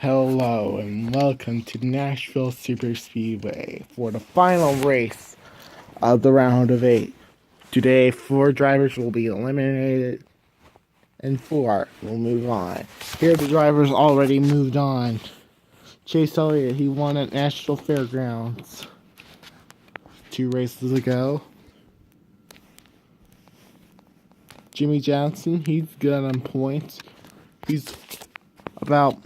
Hello and welcome to Nashville Superspeedway for the final race of the round of 8. Today, 4 drivers will be eliminated and 4 will move on. Here the drivers already moved on. Chase Elliott, he won at Nashville Fairgrounds 2 races ago. Jimmy Johnson, he's good on points. He's about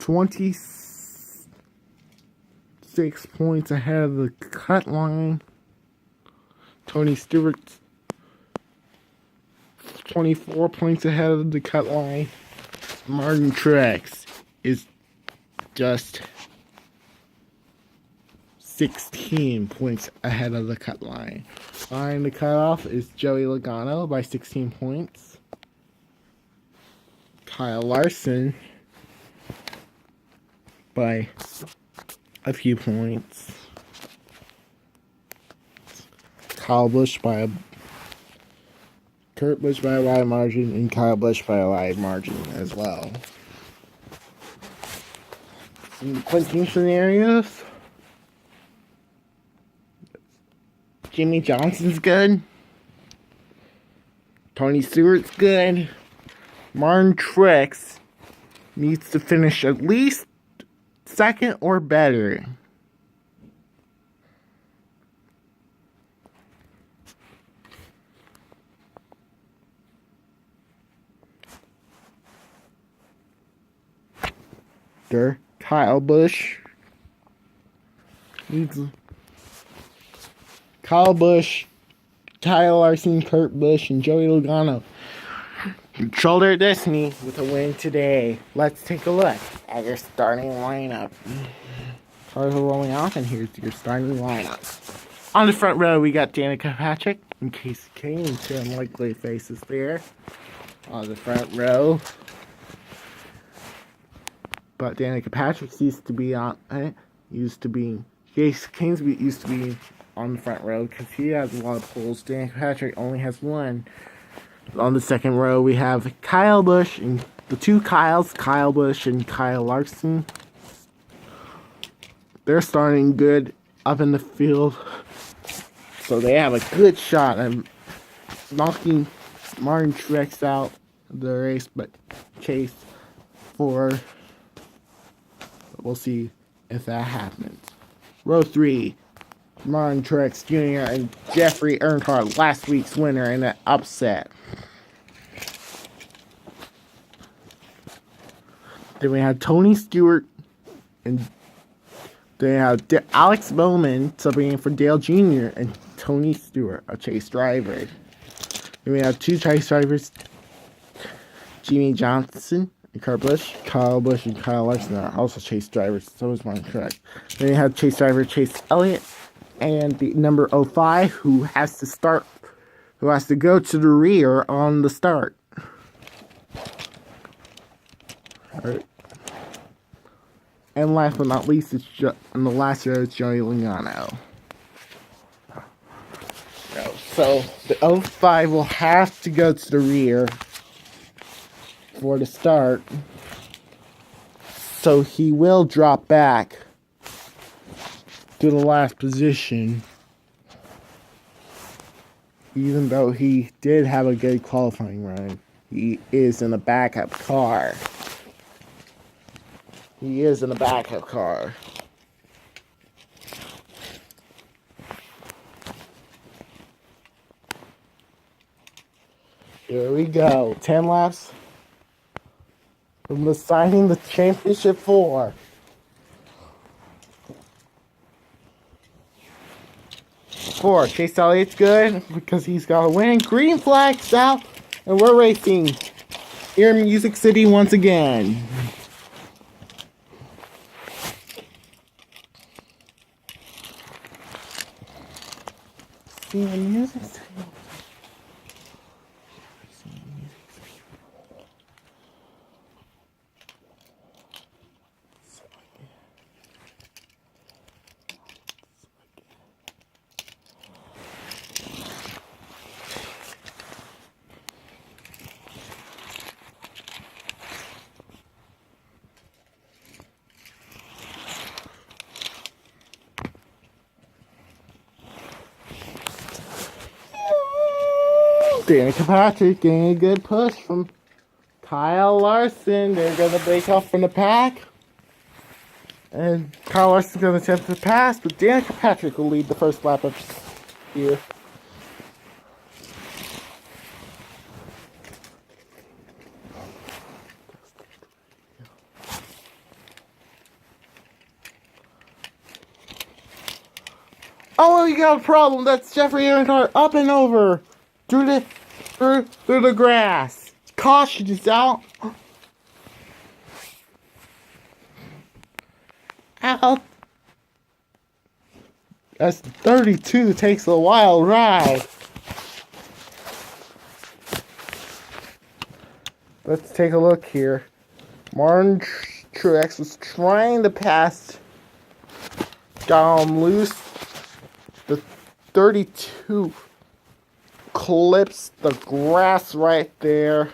26 points ahead of the cut line. Tony Stewart's 24 points ahead of the cut line. Martin Truex is just 16 points ahead of the cut line. Behind the cutoff is Joey Logano by 16 points. Kyle Larson by a few points. Kurt Busch by a wide margin, and Kyle Busch by a wide margin as well. Some clinching scenarios. Jimmy Johnson's good. Tony Stewart's good. Martin Truex needs to finish at least second or better. Kyle Busch needs Kyle Busch, Kyle Larson, Kurt Busch, and Joey Logano control their destiny with a win today. Let's take a look at your starting lineup. Cars are rolling off, and here's your starting lineup. On the front row, we got Danica Patrick and Casey Kane, 2 unlikely faces there. On the front row, but Danica Patrick used to be Casey Kane's used to be on the front row because he has a lot of poles. Danica Patrick only has 1. On the second row, we have Kyle Busch and the 2 Kyles, Kyle Busch and Kyle Larson. They're starting good up in the field, so they have a good shot at knocking Martin Truex out of the race, but Chase for. We'll see if that happens. Row 3, Martin Truex Jr. and Jeffrey Earnhardt, last week's winner in an upset. Then we have Tony Stewart, and they have Alex Bowman subbing in for Dale Jr. and Tony Stewart, a Chase driver. Then we have 2 Chase drivers, Jimmy Johnson and Kurt Busch. Kyle Busch and Kyle Larson are also Chase drivers, so is Martin Truex. Then you have Chase driver Chase Elliott and the number 05 who has to go to the rear on the start. Alright. And last but not least, in the last row, it's Joey Logano. So the 05 will have to go to the rear for the start, so he will drop back to the last position, even though he did have a good qualifying run. He is in a backup car. Here we go. 10 laps from deciding the championship 4. Chase Elliott's good because he's got a win. Green flag's out, and we're racing here in Music City once again. See the Music City. Danica Patrick getting a good push from Kyle Larson. They're going to break off from the pack. And Kyle Larson's going to attempt to pass, but Danica Patrick will lead the first lap of here. Oh, you got a problem. That's Jeffrey Earnhardt up and over through the grass. Caution is out. Out. That's 32 takes a wild ride. Let's take a look here. Martin Truex was trying to pass. Got him loose. The 32 clips the grass right there.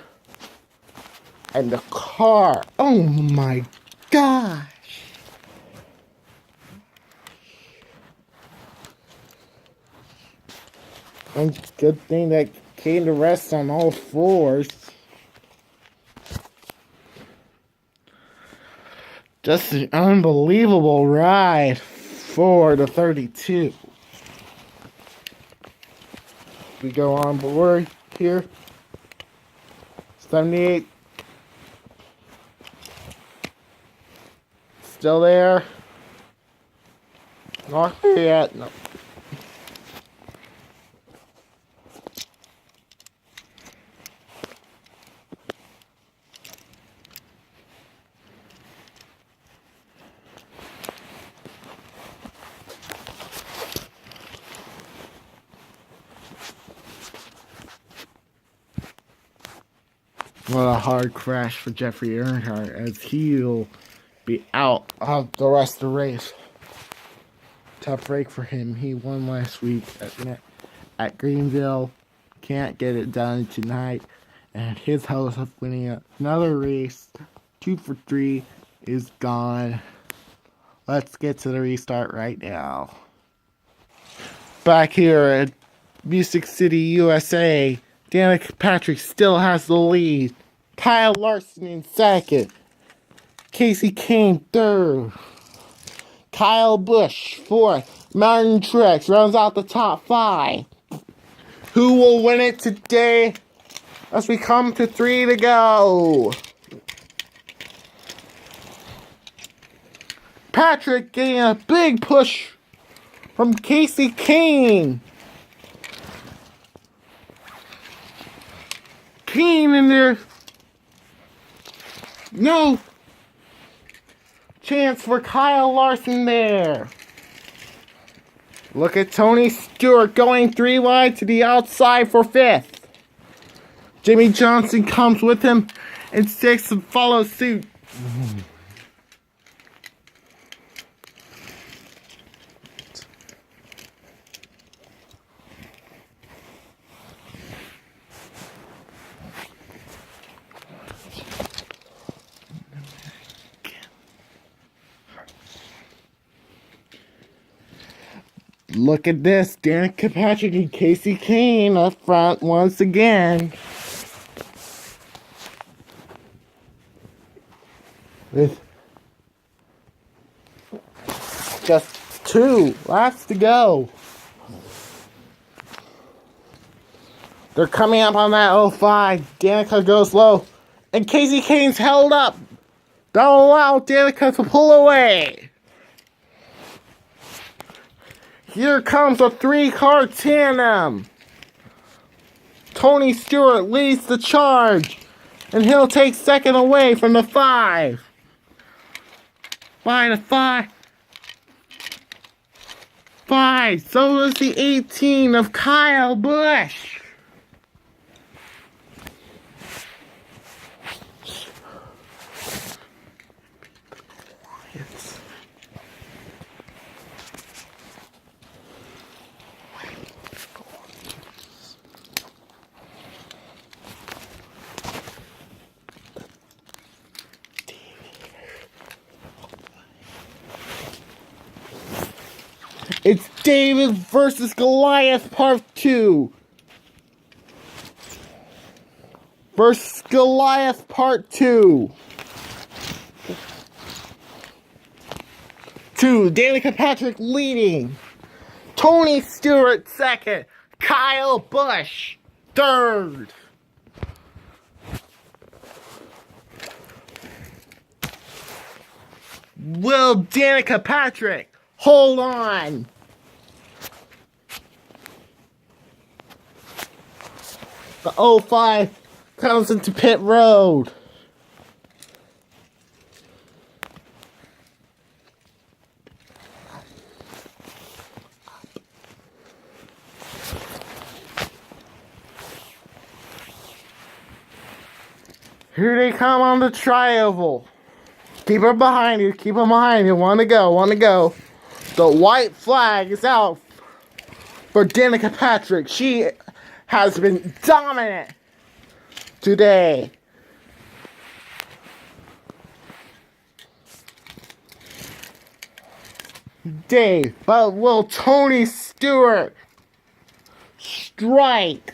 And the car. Oh my gosh. And good thing that came to rest on all fours. Just an unbelievable ride for the 32. We go on board here. 78. Still there. Not there yet. No. What a hard crash for Jeffrey Earnhardt, as he'll be out of the rest of the race. Tough break for him. He won last week at Greenville. Can't get it done tonight. And his hopes of winning another race, 2 for 3, is gone. Let's get to the restart right now. Back here at Music City, USA, Danica Patrick still has the lead. Kyle Larson in second. Casey Kane third. Kyle Busch fourth. Martin Truex rounds out the top 5. Who will win it today as we come to 3 to go? Patrick getting a big push from Casey Kane. Kane in there. No chance for Kyle Larson there. Look at Tony Stewart going 3 wide to the outside for 5th. Jimmy Johnson comes with him in 6th and follows suit. Look at this, Danica Patrick and Casey Kane up front once again. With just 2 laps to go. They're coming up on that 05. Danica goes low. And Casey Kane's held up. Don't allow Danica to pull away. Here comes a 3-car tandem. Tony Stewart leads the charge. And he'll take second away from the 5. By the 5. So does the 18 of Kyle Busch. It's David versus Goliath Part 2. versus Goliath Part 2. Danica Patrick leading. Tony Stewart second. Kyle Busch third. Will Danica Patrick hold on? The 05 comes into pit road. Here they come on the tri-oval. Keep her behind you. Keep her behind you. Want to go. The white flag is out for Danica Patrick. She has been dominant today. But will Tony Stewart strike?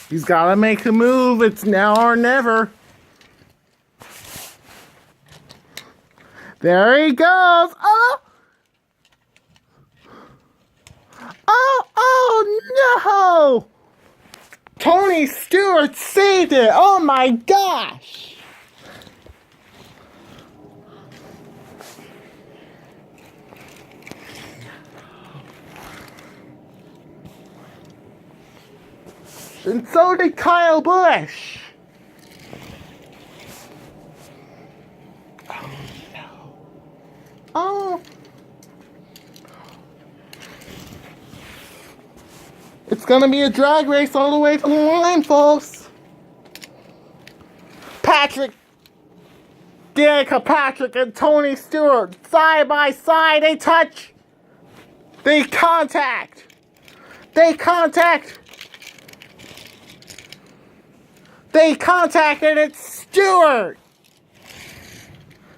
He's gotta make a move. It's now or never. There he goes. Oh no! Tony Stewart saved it. Oh my gosh. And so did Kyle Busch. Oh no. Oh. It's gonna be a drag race all the way to the line, folks. Danica Patrick and Tony Stewart, side by side, they touch. They contact. They contacted it's Stewart.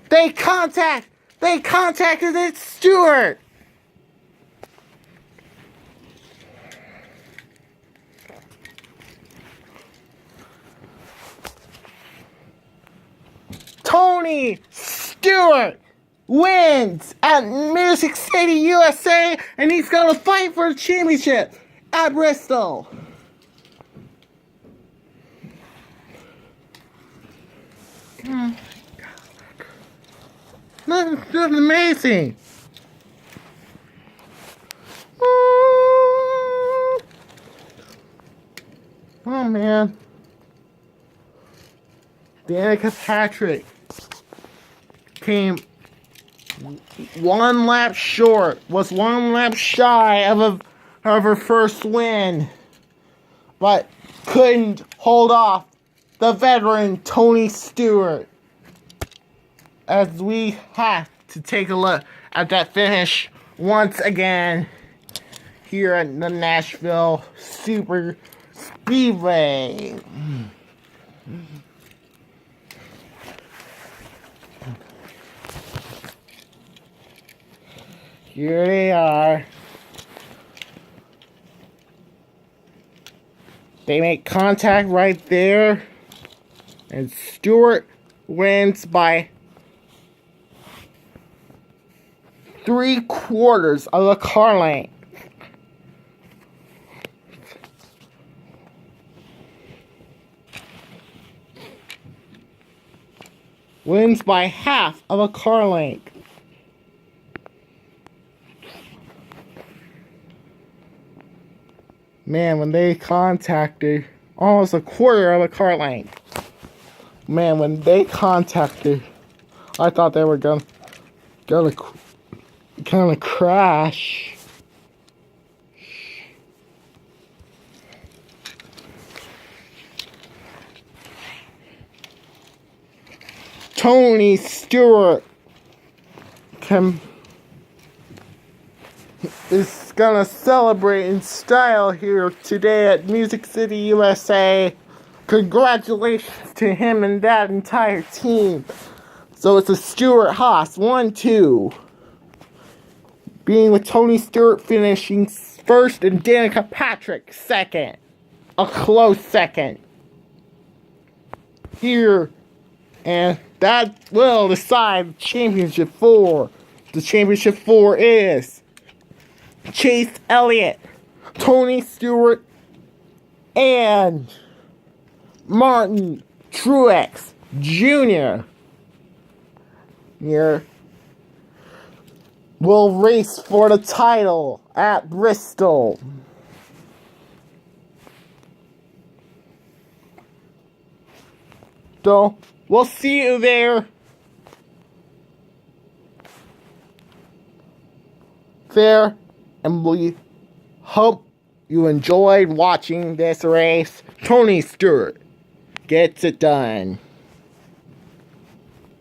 They contacted it's Stewart. Tony Stewart wins at Music City, USA, and he's gonna fight for the championship at Bristol. Oh my God. That's amazing. Oh man. Danica Patrick came one lap short, was one lap shy of her first win, but couldn't hold off the veteran Tony Stewart. As we have to take a look at that finish once again here at the Nashville Superspeedway. Here they are. They make contact right there. And Stewart wins by 3/4 of the car length. Wins by half of a car length. Man, when they contacted, almost 1/4 of a car length. Man, when they contacted, I thought they were gonna crash. Tony Stewart is gonna celebrate in style here today at Music City, USA. Congratulations to him and that entire team. So it's a Stewart-Haas 1-2. Being with Tony Stewart finishing first and Danica Patrick second. A close second. Here. And that will decide championship 4. The championship 4 is Chase Elliott, Tony Stewart, and Martin Truex Jr. Here will race for the title at Bristol. So, we'll see you there. And we hope you enjoyed watching this race. Tony Stewart gets it done.